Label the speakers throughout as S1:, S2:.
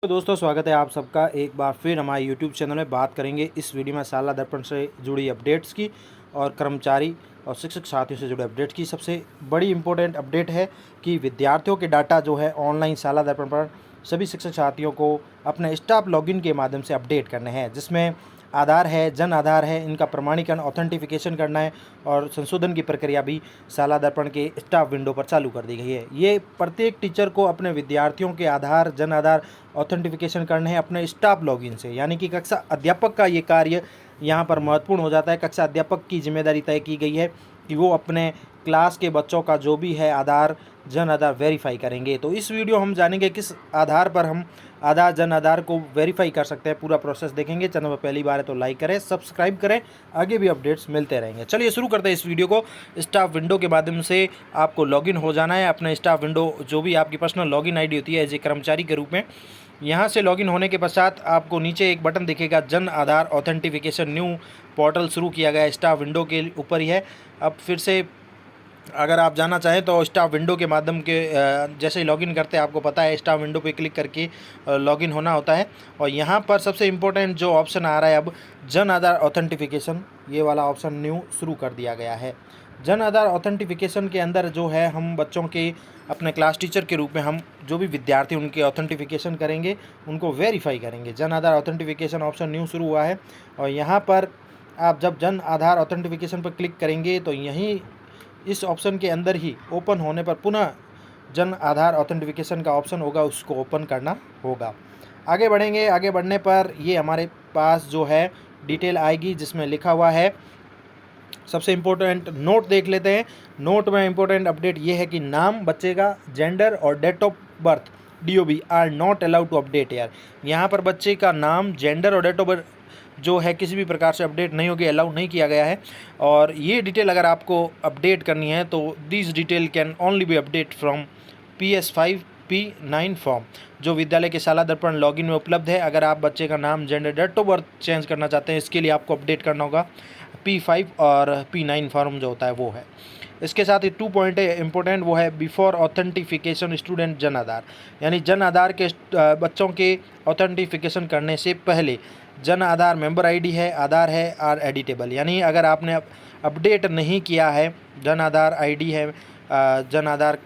S1: तो दोस्तों स्वागत है आप सबका एक बार फिर हमारे YouTube चैनल में। बात करेंगे इस वीडियो में शाला दर्पण से जुड़ी अपडेट्स की और कर्मचारी और शिक्षक साथियों से जुड़े अपडेट्स की। सबसे बड़ी इम्पोर्टेंट अपडेट है कि विद्यार्थियों के डाटा जो है ऑनलाइन शाला दर्पण पर सभी शिक्षक साथियों को अपने स्टाफ लॉगिन के माध्यम से अपडेट करने हैं, जिसमें आधार है, जन आधार है, इनका प्रमाणीकरण ऑथेंटिफिकेशन करना है और संशोधन की प्रक्रिया भी शाला दर्पण के स्टाफ विंडो पर चालू कर दी गई है। ये प्रत्येक टीचर को अपने विद्यार्थियों के आधार, जन आधार ऑथेंटिफिकेशन करने हैं अपने स्टाफ लॉगिन से, यानी कि कक्षा अध्यापक का ये कार्य यहाँ पर महत्वपूर्ण हो जाता है। कक्षा अध्यापक की जिम्मेदारी तय की गई है कि वो अपने क्लास के बच्चों का जो भी है आधार, जन आधार वेरीफाई करेंगे। तो इस वीडियो हम जानेंगे किस आधार पर हम आधार, जन आधार को वेरीफाई कर सकते हैं। पूरा प्रोसेस देखेंगे। चैनल पर पहली बार है तो लाइक करें, सब्सक्राइब करें, आगे भी अपडेट्स मिलते रहेंगे। चलिए शुरू करते हैं इस वीडियो को। स्टाफ विंडो के माध्यम से आपको लॉगिन हो जाना है। अपने स्टाफ विंडो जो भी आपकी पर्सनल लॉगिन आईडी होती है एज ए कर्मचारी के रूप में, यहाँ से लॉगिन होने के पश्चात आपको नीचे एक बटन दिखेगा, Jan Aadhaar authentication new portal शुरू किया गया है। स्टाफ विंडो के ऊपर ही है। अब फिर से अगर आप जाना चाहें तो स्टाफ विंडो के माध्यम के जैसे ही लॉगिन करते हैं, आपको पता है स्टाफ विंडो पे क्लिक करके लॉगिन होना होता है। और यहाँ पर सबसे इम्पोर्टेंट जो ऑप्शन आ रहा है अब, जन आधार ऑथेंटिफिकेशन, ये वाला ऑप्शन न्यू शुरू कर दिया गया है। जन आधार ऑथेंटिफिकेशन के अंदर जो है हम बच्चों के अपने क्लास टीचर के रूप में हम जो भी विद्यार्थी उनके ऑथेंटिफिकेशन करेंगे, उनको वेरीफाई करेंगे। Jan Aadhaar authentication option new शुरू हुआ है और यहाँ पर आप जब जन आधार ऑथेंटिफिकेशन पर क्लिक करेंगे तो यहीं इस ऑप्शन के अंदर ही ओपन होने पर पुनः जन आधार ऑथेंटिफिकेशन का ऑप्शन होगा, उसको ओपन करना होगा। आगे बढ़ेंगे। आगे बढ़ने पर ये हमारे पास जो है डिटेल आएगी जिसमें लिखा हुआ है। सबसे इम्पोर्टेंट नोट देख लेते हैं। नोट में इम्पोर्टेंट अपडेट ये है कि नाम बच्चे का, जेंडर और date of birth DOB are not allowed to update यार। यहाँ पर बच्चे का नाम, जेंडर और डेट ऑफ बर्थ जो है किसी भी प्रकार से अपडेट नहीं होगी, अलाउ नहीं किया गया है। और ये डिटेल अगर आपको अपडेट करनी है तो this detail can only be update from PS5 P9 form, जो विद्यालय के शाला दर्पण लॉगिन में उपलब्ध है। अगर आप बच्चे का नाम, gender, date of birth change करना चाहते हैं, इसके लिए आपको अपडेट करना होगा P5 और P9 फॉर्म जो होता है वो है। इसके साथ ही 2 पॉइंट है इंपॉर्टेंट, वो है before authentication student Jan Aadhaar, यानी जन आधार के बच्चों के ऑथेंटिफिकेशन करने से पहले जन आधार मेंबर आईडी है, आधार है आर एडिटेबल, यानी अगर आपने अपडेट नहीं किया है, जन आधार आईडी है, जन आधार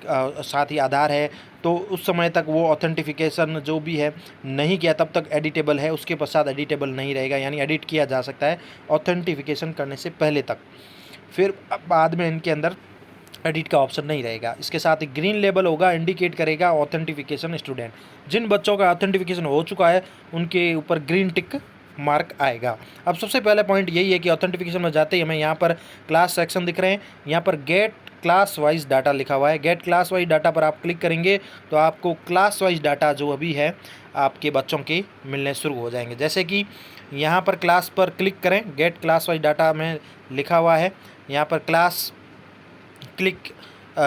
S1: साथ ही आधार है, तो उस समय तक वो ऑथेंटिफिकेशन जो भी है नहीं किया, तब तक एडिटेबल है, उसके पश्चात एडिटेबल नहीं रहेगा, यानी एडिट किया जा सकता है ऑथेंटिफिकेशन करने से पहले तक। फिर बाद में इनके अंदर एडिट का ऑप्शन नहीं रहेगा। इसके साथ ही ग्रीन लेबल होगा, इंडिकेट करेगा ऑथेंटिफिकेशन स्टूडेंट। जिन बच्चों का ऑथेंटिफिकेशन हो चुका है उनके ऊपर ग्रीन टिक मार्क आएगा। अब सबसे पहला पॉइंट यही है कि ऑथेंटिफिकेशन में जाते ही हमें यहाँ पर क्लास सेक्शन दिख रहे हैं, यहाँ पर गेट क्लास वाइज डाटा लिखा हुआ है। गेट क्लास वाइज डाटा पर आप क्लिक करेंगे तो आपको क्लास वाइज डाटा जो अभी है आपके बच्चों के मिलने शुरू हो जाएंगे। जैसे कि यहाँ पर क्लास पर क्लिक करें, गेट क्लास वाइज डाटा में लिखा हुआ है, यहाँ पर क्लास क्लिक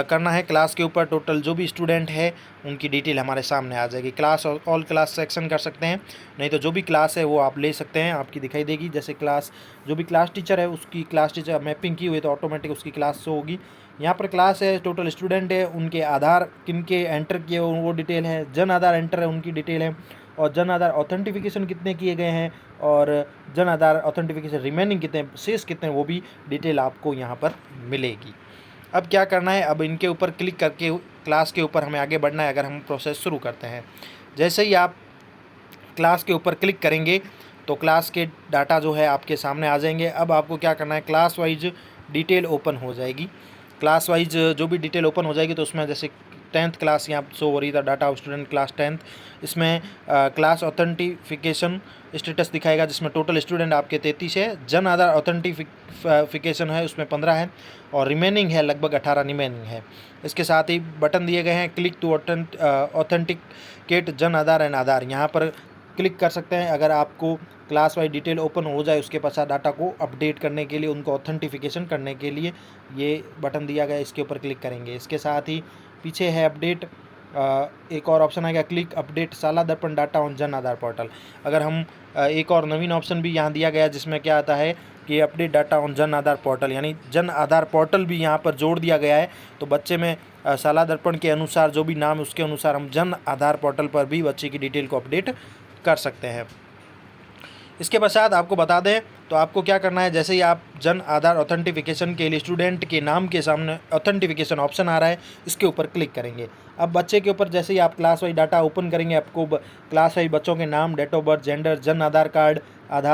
S1: करना है। क्लास के ऊपर टोटल जो भी स्टूडेंट है उनकी डिटेल हमारे सामने आ जाएगी। क्लास और ऑल क्लास सेक्शन कर सकते हैं, नहीं तो जो भी क्लास है वो आप ले सकते हैं, आपकी दिखाई देगी। जैसे क्लास, जो भी क्लास टीचर है उसकी क्लास टीचर मैपिंग की हुई तो ऑटोमेटिक उसकी क्लास शो होगी। यहाँ पर क्लास है, टोटल स्टूडेंट है, उनके आधार किनके एंटर किए वो डिटेल है, जन आधार एंटर है उनकी डिटेल है, और जन आधार ऑथेंटिफिकेशन कितने किए गए हैं और जन आधार ऑथेंटिफिकेशन रिमेनिंग कितने, शेष कितने, वो भी डिटेल आपको यहाँ पर मिलेगी। अब क्या करना है, अब इनके ऊपर क्लिक करके क्लास के ऊपर हमें आगे बढ़ना है। अगर हम प्रोसेस शुरू करते हैं, जैसे ही आप क्लास के ऊपर क्लिक करेंगे तो क्लास के डाटा जो है आपके सामने आ जाएंगे। अब आपको क्या करना है, क्लास वाइज डिटेल ओपन हो जाएगी। क्लास वाइज जो भी डिटेल ओपन हो जाएगी तो उसमें जैसे 10th क्लास यहाँ शो हो रही था, data of student class 10th, इसमें क्लास ऑथेंटिफिकेशन स्टेटस दिखाएगा जिसमें टोटल स्टूडेंट आपके 33 है, जन आधार ऑथेंटिफिकेशन है उसमें 15 है और रिमेनिंग है लगभग 18 रिमेनिंग है। इसके साथ ही बटन दिए गए हैं, click to authenticate Jan Aadhaar and आधार, यहाँ पर क्लिक कर सकते हैं। अगर आपको क्लास वाइज डिटेल ओपन हो जाए उसके पश्चात डाटा को अपडेट करने के लिए, उनको ऑथेंटिफिकेशन करने के लिए ये बटन दिया गया है, इसके ऊपर क्लिक करेंगे। इसके साथ ही पीछे है अपडेट, एक और ऑप्शन आएगा क्लिक अपडेट शाला दर्पण data on Jan Aadhaar portal. अगर हम एक और नवीन ऑप्शन भी यहाँ दिया गया है जिसमें क्या आता है कि update data on Jan Aadhaar portal, यानी जन आधार पोर्टल भी यहाँ पर जोड़ दिया गया है। तो बच्चे में शाला दर्पण के अनुसार जो भी नाम है उसके अनुसार हम जन आधार पोर्टल पर भी बच्चे की डिटेल को अपडेट कर सकते हैं। इसके पश्चात आपको बता दें तो आपको क्या करना है, जैसे ही आप जन आधार ऑथेंटिफिकेशन के लिए स्टूडेंट के नाम के सामने ऑथेंटिफिकेशन ऑप्शन आ रहा है, इसके ऊपर क्लिक करेंगे। अब बच्चे के ऊपर जैसे ही आप क्लास वाइज डाटा ओपन करेंगे, आपको क्लास वाइज बच्चों के नाम, date of birth, gender, Jan Aadhaar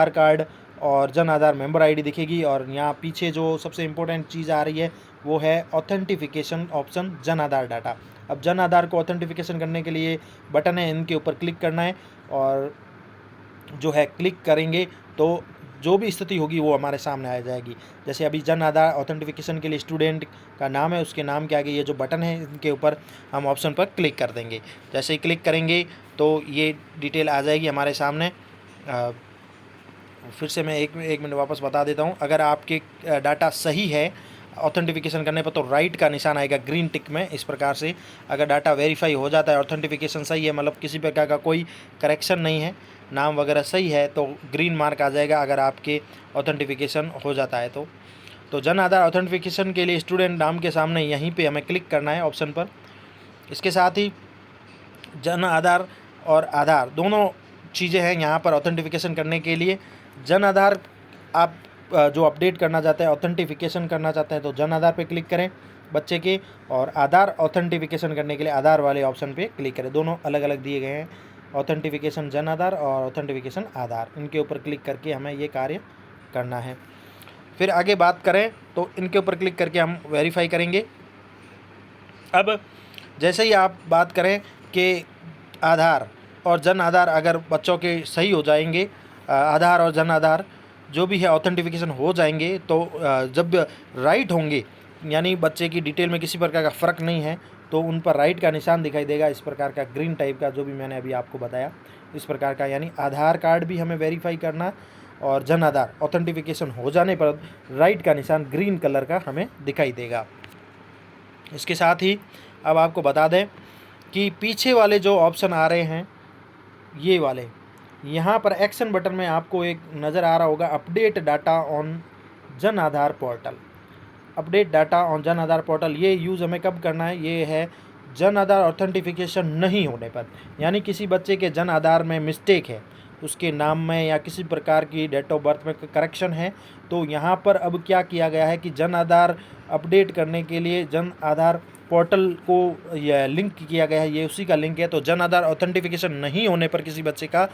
S1: card और जन आधार मेंबर आईडी दिखेगी। और यहाँ पीछे जो सबसे इम्पोर्टेंट चीज़ आ रही है वो है authentication option Jan Aadhaar data. अब जन आधार को ऑथेंटिफिकेशन करने के लिए बटन है, इनके ऊपर क्लिक करना है और जो है क्लिक करेंगे तो जो भी स्थिति होगी वो हमारे सामने आ जाएगी। जैसे अभी जन आधार ऑथेंटिफिकेशन के लिए स्टूडेंट का नाम है, उसके नाम के आगे ये जो बटन है इनके ऊपर हम ऑप्शन पर क्लिक कर देंगे। जैसे ही क्लिक करेंगे तो ये डिटेल आ जाएगी हमारे सामने। फिर से मैं एक मिनट वापस बता देता हूँ। अगर आपके डाटा सही है ऑथेंटिफिकेशन करने पर तो राइट का निशान आएगा ग्रीन टिक में, इस प्रकार से। अगर डाटा वेरीफाई हो जाता है, ऑथेंटिफिकेशन सही है, मतलब किसी प्रकार का कोई करेक्शन नहीं है, नाम वगैरह सही है, तो ग्रीन मार्क आ जाएगा अगर आपके ऑथेंटिफिकेशन हो जाता है तो जन आधार ऑथेंटिफिकेशन के लिए स्टूडेंट नाम के सामने यहीं पे हमें क्लिक करना है ऑप्शन पर। इसके साथ ही जन आधार और आधार दोनों चीज़ें हैं यहाँ पर ऑथेंटिफिकेशन करने के लिए। जन आधार आप जो अपडेट करना चाहते हैं, ऑथेंटिफिकेशन करना चाहते हैं तो जन आधार पे क्लिक करें बच्चे के, और आधार ऑथेंटिफिकेशन करने के लिए आधार वाले ऑप्शन पे क्लिक करें। दोनों अलग अलग दिए गए हैं, ऑथेंटिफिकेशन जन आधार और ऑथेंटिफिकेशन आधार। इनके ऊपर क्लिक करके हमें ये कार्य करना है। फिर आगे बात करें तो इनके ऊपर क्लिक करके हम वेरीफाई करेंगे। अब जैसे ही आप बात करें कि आधार और जन आधार अगर बच्चों के सही हो जाएंगे, आधार और जन आधार जो भी है ऑथेंटिफिकेशन हो जाएंगे, तो जब राइट होंगे यानी बच्चे की डिटेल में किसी प्रकार का फ़र्क नहीं है तो उन पर राइट का निशान दिखाई देगा, इस प्रकार का ग्रीन टाइप का, जो भी मैंने अभी आपको बताया इस प्रकार का। यानी आधार कार्ड भी हमें वेरीफाई करना और जन आधार ऑथेंटिफिकेशन हो जाने पर राइट का निशान ग्रीन कलर का हमें दिखाई देगा। इसके साथ ही अब आपको बता दें कि पीछे वाले जो ऑप्शन आ रहे हैं ये वाले, यहाँ पर एक्शन बटन में आपको एक नज़र आ रहा होगा update data on Jan Aadhaar portal. Update data on Jan Aadhaar portal ये यूज़ हमें कब करना है, ये है जन आधार ऑथेंटिफिकेशन नहीं होने पर। यानी किसी बच्चे के जन आधार में मिस्टेक है, उसके नाम में या किसी प्रकार की डेट ऑफ बर्थ में करेक्शन है, तो यहाँ पर अब क्या किया गया है कि जन आधार अपडेट करने के लिए जन आधार पोर्टल को यह लिंक किया गया है, ये उसी का लिंक है। तो जन आधार ऑथेंटिफिकेशन नहीं होने पर किसी बच्चे का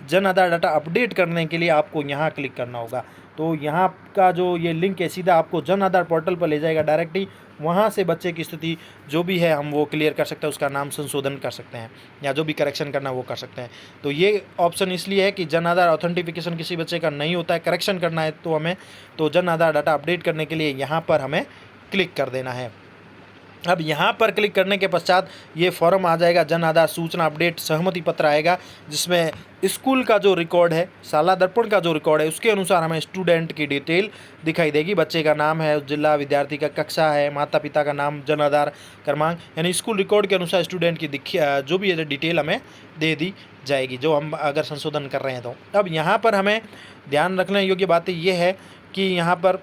S1: जन आधार डाटा अपडेट करने के लिए आपको यहाँ क्लिक करना होगा। तो यहाँ का जो ये लिंक है सीधा आपको जन आधार पोर्टल पर ले जाएगा डायरेक्टली। वहाँ से बच्चे की स्थिति जो भी है हम वो क्लियर कर सकते हैं, उसका नाम संशोधन कर सकते हैं या जो भी करेक्शन करना वो कर सकते हैं। तो ये ऑप्शन इसलिए है कि जन आधार ऑथेंटिफिकेशन किसी बच्चे का नहीं होता है, करेक्शन करना है तो हमें, तो जन आधार डाटा अपडेट करने के लिए यहाँ पर हमें क्लिक कर देना है। अब यहाँ पर क्लिक करने के पश्चात ये फॉर्म आ जाएगा, जन आधार सूचना अपडेट सहमति पत्र आएगा, जिसमें स्कूल का जो रिकॉर्ड है, शाला दर्पण का जो रिकॉर्ड है, उसके अनुसार हमें स्टूडेंट की डिटेल दिखाई देगी। बच्चे का नाम है, जिला, विद्यार्थी का कक्षा है, माता पिता का नाम, जन आधार क्रमांक, यानी स्कूल रिकॉर्ड के अनुसार स्टूडेंट की जो भी डिटेल हमें दे दी जाएगी, जो हम अगर संशोधन कर रहे हैं तो। अब यहाँ पर हमें ध्यान रखने योग्य बातें ये है कि यहाँ पर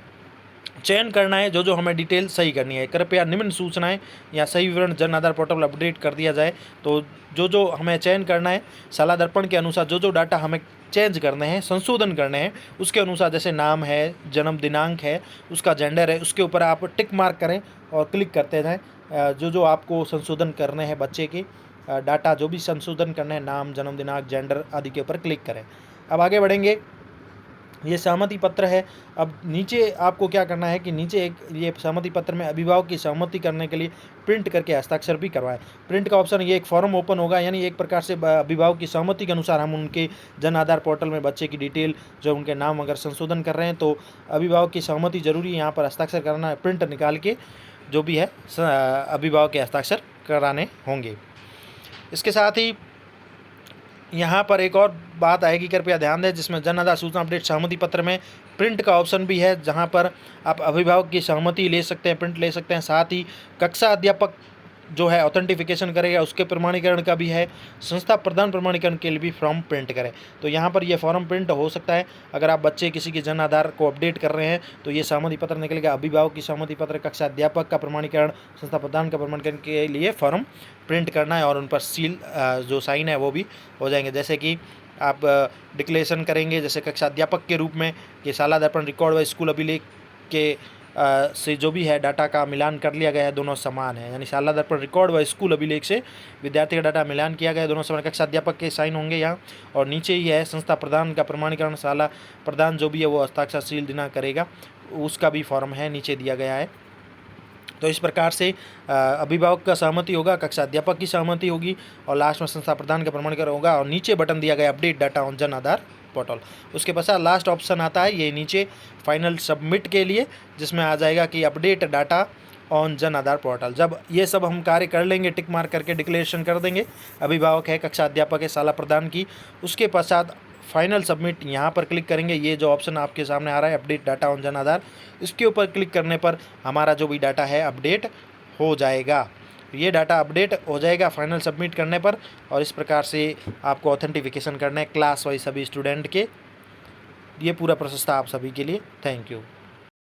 S1: चयन करना है, जो जो हमें डिटेल सही करनी है। कृपया निम्न सूचनाएं या सही विवरण जन आधार पोर्टल अपडेट कर दिया जाए। तो जो जो हमें चयन करना है शाला दर्पण के अनुसार, जो जो डाटा हमें चेंज करने हैं, संशोधन करने हैं, उसके अनुसार जैसे नाम है, जन्म दिनांक है, उसका जेंडर है, उसके ऊपर आप टिक मार्क करें और क्लिक करते जाएँ। जो जो आपको संशोधन करने हैं बच्चे के डाटा, जो भी संशोधन करने हैं, नाम, जन्म दिनांक, जेंडर आदि के ऊपर क्लिक करें। अब आगे बढ़ेंगे, ये सहमति पत्र है। अब नीचे आपको क्या करना है कि नीचे एक ये सहमति पत्र में अभिभावक की सहमति करने के लिए प्रिंट करके हस्ताक्षर भी करवाएं। प्रिंट का ऑप्शन, ये एक फॉर्म ओपन होगा, यानी एक प्रकार से अभिभावक की सहमति के अनुसार हम उनके जन आधार पोर्टल में बच्चे की डिटेल, जो उनके नाम अगर संशोधन कर रहे हैं तो अभिभावक की सहमति जरूरी है, यहाँ पर हस्ताक्षर कराना है, प्रिंट निकाल के जो भी है अभिभावक के हस्ताक्षर कराने होंगे। इसके साथ ही यहाँ पर एक और बात आएगी, कृपया ध्यान दें, जिसमें जन आधार सूचना अपडेट सहमति पत्र में प्रिंट का ऑप्शन भी है, जहाँ पर आप अभिभावक की सहमति ले सकते हैं, प्रिंट ले सकते हैं। साथ ही कक्षा अध्यापक जो है ऑथेंटिफिकेशन करेगा उसके प्रमाणीकरण का भी है, संस्था प्रदान प्रमाणीकरण के लिए भी फॉर्म प्रिंट करें। तो यहाँ पर ये फॉर्म प्रिंट हो सकता है। अगर आप बच्चे किसी के जन आधार को अपडेट कर रहे हैं तो ये सहमति पत्र निकलेगा, अभिभावक की सहमति पत्र, कक्षा अध्यापक का प्रमाणीकरण, संस्था प्रदान का प्रमाणीकरण के लिए फॉर्म प्रिंट करना है और उन पर सील जो साइन है वो भी हो जाएंगे। जैसे कि आप डिक्लेरेशन करेंगे जैसे कक्षा अध्यापक के रूप में कि शाला दर्पण रिकॉर्ड व स्कूल अभिलेख के से जो भी है डाटा का मिलान कर लिया गया है, दोनों समान है। यानी शाला दर्पण रिकॉर्ड व स्कूल अभिलेख से विद्यार्थी का डाटा मिलान किया गया है, दोनों समान। कक्षा अध्यापक के साइन होंगे यहाँ, और नीचे ही है संस्था प्रधान का प्रमाणीकरण, शाला प्रधान जो भी है वो हस्ताक्षर सील देना करेगा, उसका भी फॉर्म है नीचे दिया गया है। तो इस प्रकार से अभिभावक का सहमति होगा, कक्षा अध्यापक की सहमति होगी और लास्ट में संस्था प्रधान का प्रमाणीकरण होगा। और नीचे बटन दिया गया update data on Jan Aadhaar portal. उसके पश्चात लास्ट ऑप्शन आता है ये नीचे फाइनल सबमिट के लिए, जिसमें आ जाएगा कि update data on Jan Aadhaar portal. जब ये सब हम कार्य कर लेंगे, टिक मार्क करके डिक्लेरेशन कर देंगे, अभिभावक है, कक्षा अध्यापक है, शाला प्रधान की, उसके पश्चात फाइनल सबमिट यहाँ पर क्लिक करेंगे। ये जो ऑप्शन आपके सामने आ रहा है update data on Jan Aadhaar, इसके ऊपर क्लिक करने पर हमारा जो भी डाटा है अपडेट हो जाएगा। ये डाटा अपडेट हो जाएगा फाइनल सबमिट करने पर। और इस प्रकार से आपको ऑथेंटिफिकेशन करना है क्लास वाइज सभी स्टूडेंट के। ये पूरा प्रोसेस था आप सभी के लिए। Thank you.